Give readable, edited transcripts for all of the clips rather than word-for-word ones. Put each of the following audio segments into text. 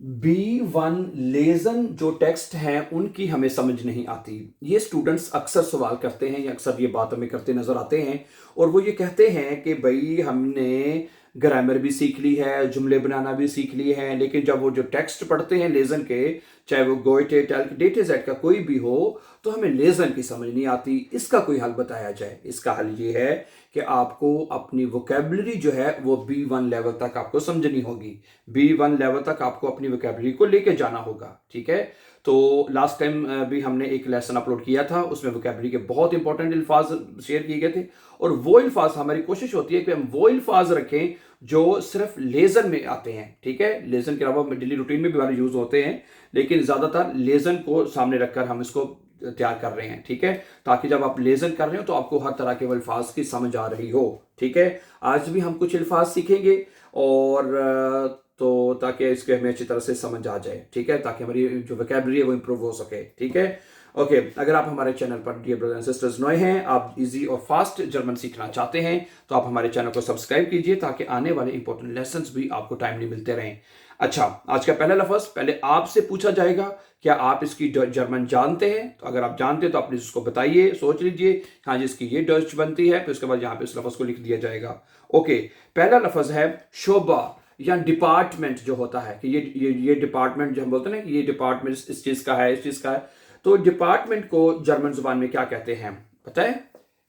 B1 lesion जो text हैं उनकी हमें समझ नहीं आती। ये स्टूडेंट्स अक्सर सवाल करते हैं या अक्सर ये बात हमें करते नज़र आते हैं और वो ये कहते हैं कि भाई हमने ग्रामर भी सीख ली है, जुमले बनाना भी सीख ली है, लेकिन जब वो जो टेक्स्ट पढ़ते हैं लेजन के, चाहे वो गोइटे टेल्क डेटे जेड का कोई भी हो, तो हमें लेजन की समझ नहीं आती। इसका कोई हल बताया जाए। इसका हल ये है कि आपको अपनी वोकेबलरी जो है वो B1 लेवल तक आपको समझनी होगी। B1 लेवल तक आपको अपनी वोकेबलरी को लेके जाना होगा, ठीक है। तो लास्ट टाइम भी हमने एक लेसन अपलोड किया था, उसमें वोकेबलरी के बहुत इंपॉर्टेंट अल्फाज शेयर किए गए थे और वो अल्फाज, हमारी कोशिश होती है कि हम वो अल्फाज रखें जो सिर्फ लेजन में आते हैं, ठीक है। लेजन के अलावा डेली रूटीन में भी हमारे यूज होते हैं, लेकिन ज्यादातर लेजन को सामने रखकर हम इसको तैयार कर रहे हैं, ठीक है, ताकि जब आप लेजन कर रहे हो तो आपको हर तरह के अल्फाज की समझ आ रही हो, ठीक है। आज भी हम कुछ अल्फाज सीखेंगे और तो ताकि इसके हमें अच्छी तरह से समझ आ जाए, ठीक है, ताकि हमारी जो वोकैबुलरी है वो इंप्रूव हो सके, ठीक है। ओके, अगर आप हमारे चैनल पर डियर ब्रदर्स एंड सिस्टर्स नए हैं, आप इजी और फास्ट जर्मन सीखना चाहते हैं, तो आप हमारे चैनल को सब्सक्राइब कीजिए ताकि आने वाले इंपॉर्टेंट लेसन्स भी आपको टाइमली मिलते रहें। अच्छा, आज का पहला लफ्ज पहले आपसे पूछा जाएगा, क्या आप इसकी जर्मन जानते हैं? तो अगर आप जानते हैं तो आप प्लीज उसको बताइए, सोच लीजिए, हाँ जी इसकी ये डच बनती है, फिर उसके बाद यहाँ पे उस लफ्ज को लिख दिया जाएगा। ओके, पहला लफ्ज है शोबा या डिपार्टमेंट जो होता है कि ये डिपार्टमेंट जो हम बोलते हैं ना कि ये डिपार्टमेंट इस चीज का है, इस चीज का है। तो डिपार्टमेंट को जर्मन जुबान में क्या कहते हैं पता है?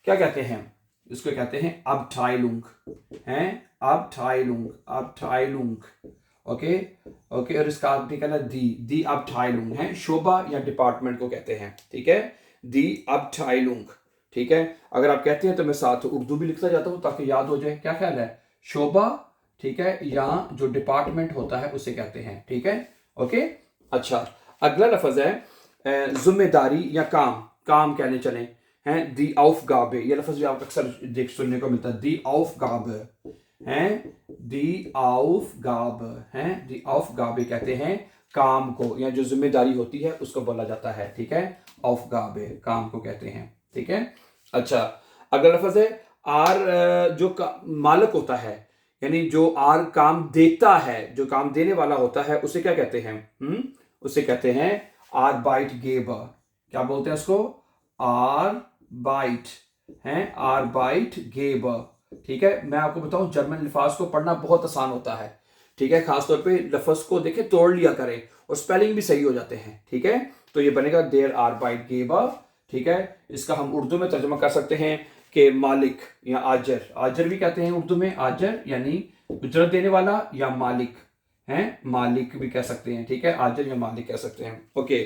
क्या कहते हैं? इसको कहते हैं अबटाइलुंग, हैं अबटाइलुंग, अबटाइलुंग। ओके ओके, और इसका आर्टिकल है दी अबटाइलुंग, है शोबा या डिपार्टमेंट को कहते हैं, ठीक है, दी अबटाइलुंग, ठीक है। अगर आप कहते हैं तो मैं साथ उर्दू भी लिखता जाता हूं ताकि याद हो जाए। क्या ख्याल है? शोबा, ठीक है, या जो डिपार्टमेंट होता है उसे कहते हैं, ठीक है। ओके, अच्छा, अगला लफ्ज है जिम्मेदारी या काम, काम कहने चले हैं दी aufgabe। ये लफ्ज भी आप अक्सर देख सुनने को मिलता है, दी aufgabe, हैं दी aufgabe, हैं दी aufgabe कहते हैं काम को, या जो जिम्मेदारी होती है उसको बोला जाता है, ठीक है, aufgabe काम को कहते हैं, ठीक है। अच्छा, अगला लफ्ज है आर, जो मालिक होता है, यानी जो आर काम देता है, जो काम देने वाला होता है, उसे क्या कहते हैं? उसे कहते हैं Arbeitgeber। क्या बोलते हैं उसको? Arbeit, हैं Arbeitgeber, ठीक है। मैं आपको बताऊं जर्मन अल्फाज को पढ़ना बहुत आसान होता है, ठीक है, खासतौर पे लफ्ज को देखे तोड़ लिया करें और स्पेलिंग भी सही हो जाते हैं, ठीक है। तो ये बनेगा देर Arbeitgeber, ठीक है। इसका हम उर्दू में तर्जुमा कर सकते हैं कि मालिक या आजर, आजर भी कहते हैं उर्दू में, आजर यानी उजरत देने वाला, या मालिक, हैं मालिक भी कह सकते हैं, ठीक है, आजर या मालिक कह सकते हैं। ओके,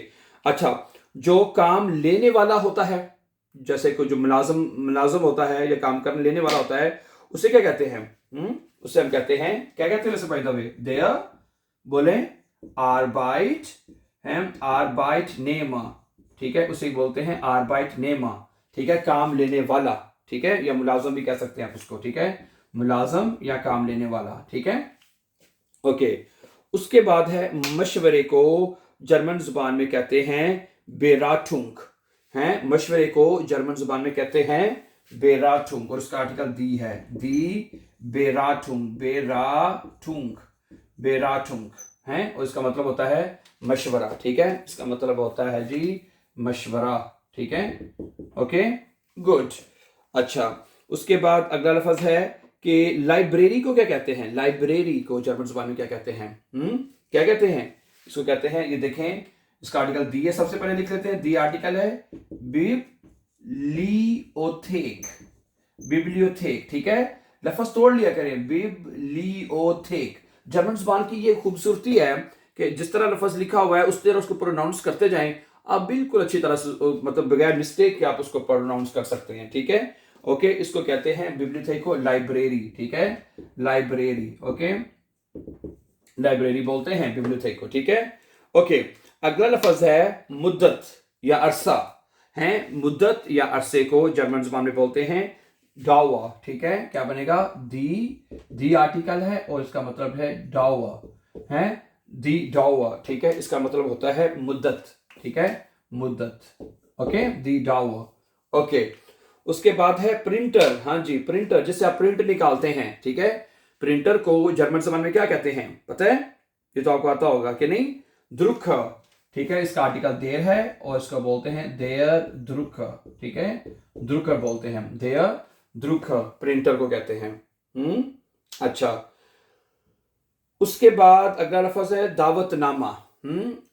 अच्छा, जो काम लेने वाला होता है, जैसे कोई जो मुलाजम होता है या काम करने लेने वाला होता है, उसे क्या कहते हैं? उसे हम कहते हैं, क्या कहते हैं वैसे बाय द वे? देयर, बोले आरबाइट, हैं आरबाइटनेमा, ठीक है, उसे बोलते हैं आरबाइटनेमा, ठीक है, काम लेने वाला, ठीक है, या मुलाजम भी कह सकते हैं आप उसको, ठीक है, मुलाजम या काम लेने वाला, ठीक है। ओके, उसके बाद है मशवरे को जर्मन जुबान में कहते हैं बेराटुंग, हैं मशवरे को जर्मन जुबान में कहते हैं बेराटुंग, और उसका आर्टिकल दी है, दी बेराटुंग, बेराटुंग, बेराटुंग, हैं, और इसका मतलब होता है मशवरा, ठीक है, इसका मतलब होता है जी मशवरा, ठीक है। Okay, good. अच्छा, उसके बाद अगला लफ्ज है कि लाइब्रेरी को क्या कहते हैं? लाइब्रेरी को जर्मन जुबान में क्या कहते हैं? क्या कहते हैं इसको? कहते हैं, ये देखें, इसका आर्टिकल दी है, सबसे पहले लिख लेते हैं, दी आर्टिकल है बिब्लियोथेक, बिब्लियोथेक, ठीक है, लफ्ज तोड़ लिया करें, बिब्लियोथेक। जर्मन जुबान की ये खूबसूरती है कि जिस तरह लफ्ज लिखा हुआ है उस तरह उसको प्रोनाउंस करते जाएं, आप बिल्कुल अच्छी तरह से, मतलब बगैर मिस्टेक के आप उसको प्रोनाउंस कर सकते हैं, ठीक है। ओके, इसको कहते हैं बिब्लियोथेक को लाइब्रेरी, ठीक है, लाइब्रेरी, ओके, लाइब्रेरी बोलते हैं बिब्लियोथेक को, ठीक है। ओके, अगला लफ्ज है मुद्दत या अरसा, हैं मुद्दत या अरसे को जर्मन जुबान में बोलते हैं डावा, ठीक है, क्या बनेगा? दी आर्टिकल है और इसका मतलब है डावा, हैं दी डावा, ठीक है, इसका मतलब होता है मुद्दत, ठीक है, मुद्दत, ओके, दी डावा। ओके, उसके बाद है प्रिंटर, हाँ जी, प्रिंटर, जिससे आप प्रिंट निकालते हैं, ठीक है, प्रिंटर को जर्मन जुबान में क्या कहते हैं पता है? ये तो आपको आता होगा कि नहीं, द्रुख, ठीक है, इसका आर्टिकल देर है और इसको बोलते हैं देयर द्रुख, ठीक है, द्रुकर बोलते हैं, देयर द्रुख प्रिंटर को कहते हैं। अच्छा, उसके बाद अगला लफ्ज है दावतनामा।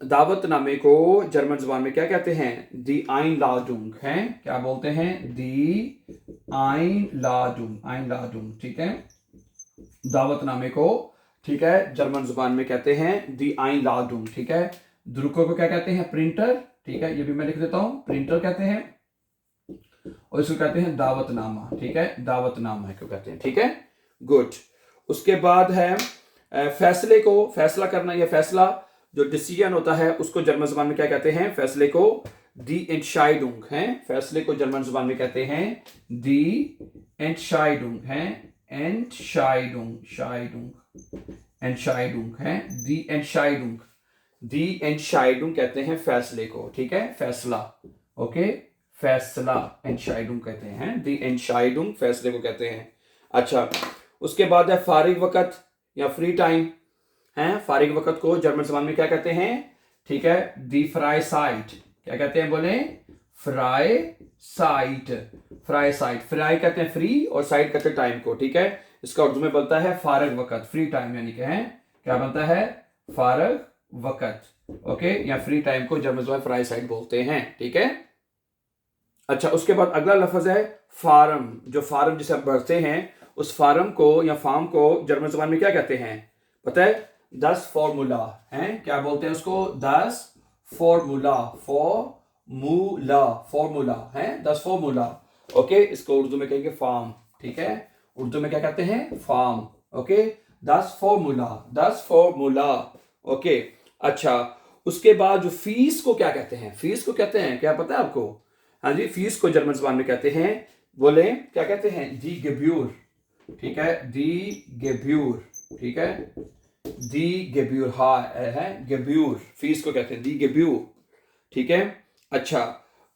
दावतनामे को जर्मन जुबान में क्या कहते हैं? दी आइनलाडुंग है, क्या बोलते हैं? दी आइनलाडुंग, ठीक है, दावतनामे को, ठीक है, जर्मन जुबान में कहते हैं दी आइनलाडुंग, ठीक है। द्रुको को क्या कहते हैं? प्रिंटर, ठीक है, ये भी मैं लिख देता हूं, प्रिंटर कहते हैं, और इसको कहते हैं दावतनामा, ठीक है, दावतनामा क्यों कहते हैं, ठीक है, गुड। उसके बाद है फैसले को, फैसला करना या फैसला जो डिसीजन होता है उसको जर्मन जुबान में क्या कहते हैं? फैसले को दी एंटशाइडुंग है, फैसले को जर्मन जुबान में कहते हैं दी एंटशाइडुंग है, एंटशाइडुंग है, दी एंटशाइडुंग कहते हैं फैसले को, ठीक है, फैसला, ओके, फैसला एंटशाइडुंग कहते हैं, दी एंटशाइडुंग फैसले को कहते हैं। अच्छा, उसके बाद है फारिग वक्त या फ्री टाइम है, फारिग वक्त को जर्मन जुबान में क्या कहते हैं? ठीक है, दी फ्राई साइट, क्या कहते हैं बोले? फ्राई साइट, फ्राई कहते हैं फ्री और साइट कहते हैं टाइम को, ठीक है, इसका उर्दू में बनता है फारग वक्त, फ्री टाइम यानी कि है, क्या बनता है? फारग वक्त, ओके, या फ्री टाइम को जर्मन जुबान फ्राई साइट बोलते हैं, ठीक है। अच्छा, उसके बाद अगला लफ्ज है फार्म, जो फार्म जिसे आप भरते हैं उस फार्म को या फार्म को जर्मन जुबान में क्या कहते हैं? पता है? 10 फॉर्मूला है, क्या बोलते हैं उसको? 10 फॉर्मूला है, 10 फॉर्मूला, ओके, इसको उर्दू में कहेंगे फार्म, ठीक है, उर्दू में क्या कहते हैं? Form, okay, 10 formula, okay. अच्छा, उसके बाद जो फीस को क्या कहते हैं? फीस को कहते हैं, क्या पता है आपको? हाँ जी, फीस को जर्मन जुबान में कहते हैं, बोले क्या कहते हैं? दी गेब्यूर, ठीक है, दी गेब्यूर, ठीक है, दी गेब्यूर, हाँ है, गेब्यूर, फीस को कहते हैं दी गेब्यूर, ठीक है। अच्छा,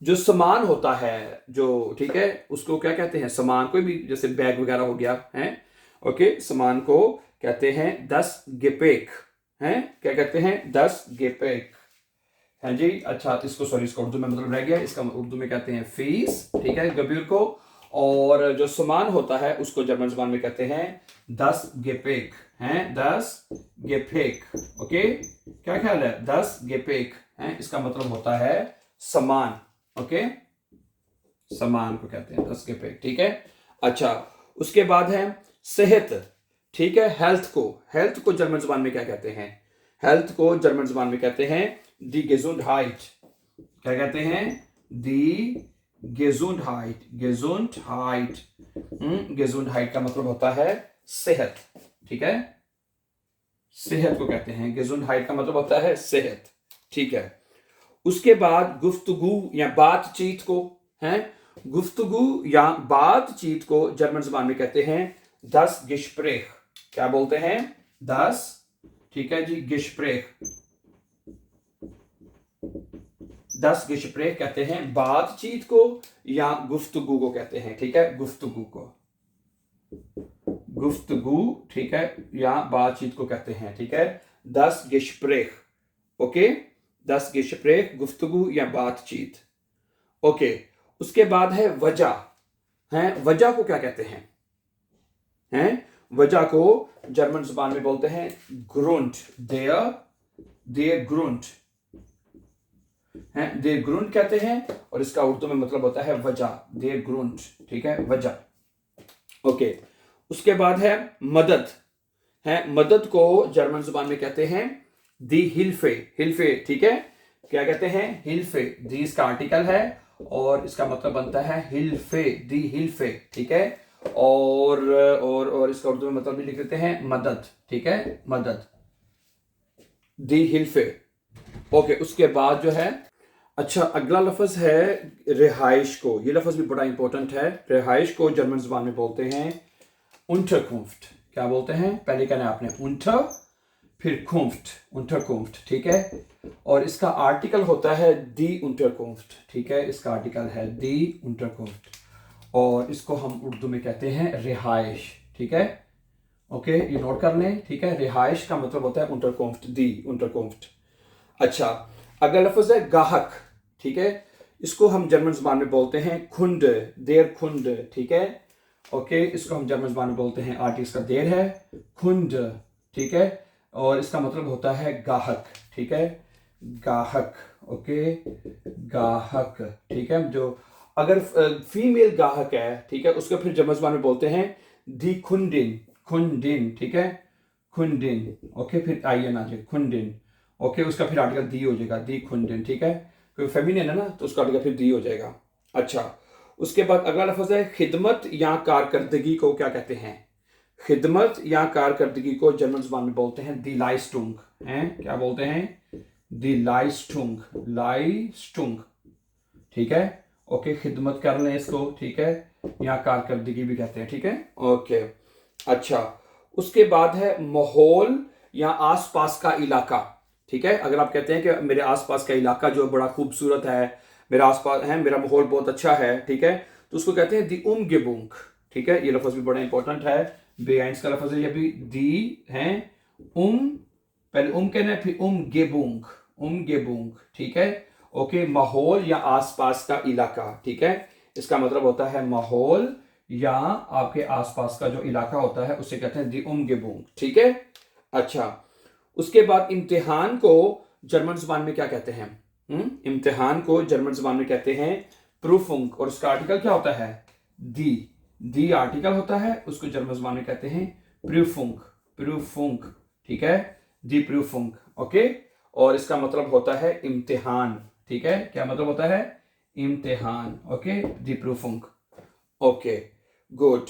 जो सामान होता है जो, ठीक है, उसको क्या कहते हैं? सामान कोई भी, जैसे बैग वगैरह हो गया है, ओके, सामान को कहते हैं 10 गेपेक है, क्या कहते हैं? 10 गेपेक है जी। अच्छा, इसको सॉरी, इसका उर्दू में मतलब रह गया, इसका उर्दू में कहते हैं फीस, ठीक है, गेब्यूर को, और जो सामान होता है उसको जर्मन जुबान में कहते हैं 10 गेपेक हैं, 10 गेपेक, ओके, क्या ख्याल है? 10 गेपेक है, इसका मतलब होता है सामान, ओके, सामान को कहते हैं 10 गेपेक, ठीक है। अच्छा, उसके बाद है सेहत, ठीक है, हेल्थ को जर्मन जुबान में क्या कहते हैं? हेल्थ को जर्मन जुबान में कहते हैं दी गेजुंडहाइट, क्या कहते हैं? दी गेजुंडहाइट, गेजुंडहाइट का मतलब होता है सेहत, ठीक है, सेहत को कहते हैं, गेजुंडहाइट का मतलब होता है सेहत, ठीक है। उसके बाद गुफ्तगू या बातचीत को है, गुफ्तगू या बातचीत को जर्मन जुबान में कहते हैं 10 गिस्प्रेख, क्या बोलते हैं? 10, ठीक है जी, गिस्प्रेख, 10 गिस्प्रेख कहते हैं बातचीत को या गुफ्तगू को कहते हैं, ठीक है, गुफ्तगू को, गुफ्तगू, ठीक है, या बातचीत को कहते हैं, ठीक है, 10 गिस्प्रेख, ओके, 10 गिस्प्रेख, गुफ्तगू या बातचीत, ओके। उसके बाद है वजह है, वजह को क्या कहते हैं? हैं, वजह को जर्मन जुबान में बोलते हैं ग्रुंट, देयर ग्रुंट है, देयर ग्रुंट कहते हैं, और इसका उर्दू में मतलब होता है वजह, देयर ग्रुंट, ठीक है, वजह, ओके। उसके बाद है मदद है, मदद को जर्मन जुबान में कहते हैं दी हिल्फे, ठीक है, क्या कहते हैं? हिल्फे, दी इसका आर्टिकल है और इसका मतलब बनता है हिल्फे, दी हिल्फे, ठीक है, और इसका उर्दू में मतलब भी लिख देते हैं मदद, ठीक है, मदद, दी हिल्फे, ओके। उसके बाद जो है, अच्छा, अगला लफ्ज है रिहाइश को, ये लफ्ज भी बड़ा इंपॉर्टेंट है, रिहाइश को जर्मन जुबान में बोलते हैं unterkunft, क्या बोलते हैं? पहले कहना है आपने unter, फिर unterkunft, ठीक है, और इसका आर्टिकल होता है दी unterkunft, ठीक है, इसका आर्टिकल है दी unterkunft, और इसको हम उर्दू में कहते हैं रिहाइश, ठीक है, ओके, ये नोट कर लें, ठीक है। रिहाइश का मतलब होता है unterkunft, दी unterkunft। अच्छा, अगला लफ्ज है गाहक, ठीक है। इसको हम जर्मन ज़बान में बोलते हैं खुंड, देर खुंड, ठीक है। ओके, इसको हम जर्मन ज़बान में बोलते हैं, आर्ट इसका देर है, खुंड, ठीक है। और इसका मतलब होता है गाहक, ठीक है, गाहक। ओके, गाहक, ठीक है। जो अगर फीमेल गाहक है, ठीक है, उसको फिर जर्मन ज़बान में बोलते हैं दी खुंडिन, खुंडिन, ठीक है, खुंडिन। ओके, फिर आइए ना जी, खुंडिन। ओके, उसका फिर आर्टिकल दी हो जाएगा, दी खुंडिन, ठीक है। क्योंकि फेमिनिन है ना, तो उसका आर्टिकल फिर दी हो जाएगा। अच्छा, उसके बाद अगला लफ्ज है खिदमत या कारकर्दगी को क्या कहते हैं? खिदमत या कारकर्दगी को जर्मन ज़बान में बोलते हैं दी लाइस्टुंग, हैं, क्या बोलते हैं? दी लाइस्टुंग, लाइस्टुंग, ठीक है। ओके, खिदमत कर लें इसको, ठीक है, या कारकर्दगी भी कहते हैं, ठीक है। ओके, अच्छा, उसके बाद है माहौल या आसपास का इलाका, ठीक है। अगर आप कहते हैं कि मेरे आसपास का इलाका जो बड़ा खूबसूरत है, मेरा आसपास है, मेरा माहौल बहुत अच्छा है, ठीक है, तो उसको कहते हैं दी उमगेबुंग, ठीक है। ये लफ्ज भी बड़ा इंपॉर्टेंट है, बेआइंस का लफ्ज है ये भी, दी है पहले कहना है, फिर उमगेबुंग, उमगेबुंग, ठीक है। ओके, माहौल या आसपास का इलाका, ठीक है। इसका मतलब होता है माहौल या आपके आसपास का जो इलाका होता है उसे कहते हैं दी उमगेबुंग, ठीक है। अच्छा, उसके बाद इम्तिहान को जर्मन ज़बान में क्या कहते हैं? इम्तिहान को जर्मन ज़बान में कहते हैं प्रूफुंग, और उसका आर्टिकल क्या होता है? दी आर्टिकल होता है, उसको जर्मन ज़बान में कहते हैं प्रूफुंग, प्रूफुंग, ठीक है, दी प्रूफुंग। ओके, और इसका मतलब होता है इम्तिहान, ठीक है। क्या मतलब होता है? इम्तिहान। ओके, दी प्रूफुंग। Okay, good.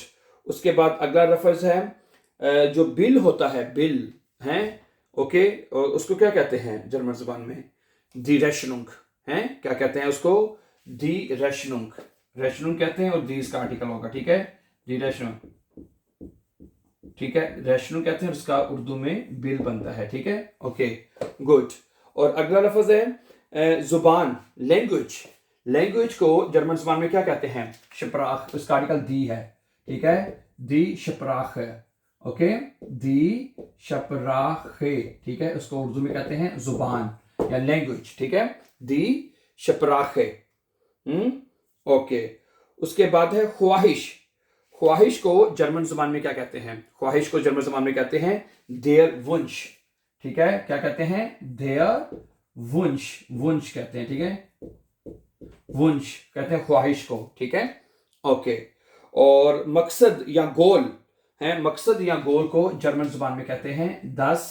उसके बाद अगला लफ्ज है जो बिल होता है, बिल है, ओके, और उसको क्या कहते हैं जर्मन ज़बान में? दी रेशनुंग, हैं, क्या कहते हैं उसको? दी रेशनुंग, रेशनुंग कहते हैं, और दी इसका आर्टिकल होगा, ठीक है, दी रेशनुंग, ठीक है, रेशनुंग कहते हैं, उसका उर्दू में बिल बनता है, ठीक है। Okay, good. और अगला लफ्ज है जुबान, लैंग्वेज। लैंग्वेज को जर्मन ज़बान में क्या कहते हैं? शप्राख, उसका आर्टिकल दी है, ठीक है, दी शप्राख है। ओके, दी शप्राखे, ठीक है, उसको उर्दू में कहते हैं जुबान या लैंग्वेज, ठीक है, दी शप्राखे। ओके, उसके बाद है ख्वाहिश। ख्वाहिश को जर्मन ज़बान में क्या कहते हैं? ख्वाहिश को जर्मन ज़बान में कहते हैं देयर वुंश, ठीक है, क्या कहते हैं? देयर वुंश, वुंश कहते हैं, ठीक है, वुंश कहते हैं ख्वाहिश को, ठीक है। ओके, और मकसद या गोल है, मकसद या गोल को जर्मन ज़बान में कहते हैं दस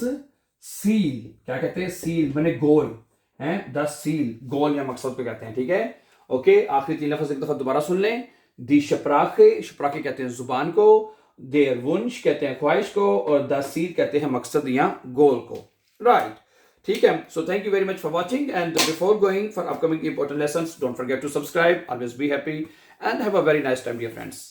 सील, क्या कहते हैं? सील माने गोल, है, दस सील, गोल या मकसद को कहते हैं, ठीक है। ओके, आखिरी तीन लफ्ज एक दफा दोबारा सुन लें। दी शप्राखे, शप्राखे कहते हैं जुबान को, देयर वुंश कहते हैं ख्वाहिश को, और द सील कहते हैं मकसद या गोल को, राइट, ठीक है। So thank you very much for watching, and before going for upcoming important lessons, don't forget to subscribe, always be happy and have a very nice time dear friends.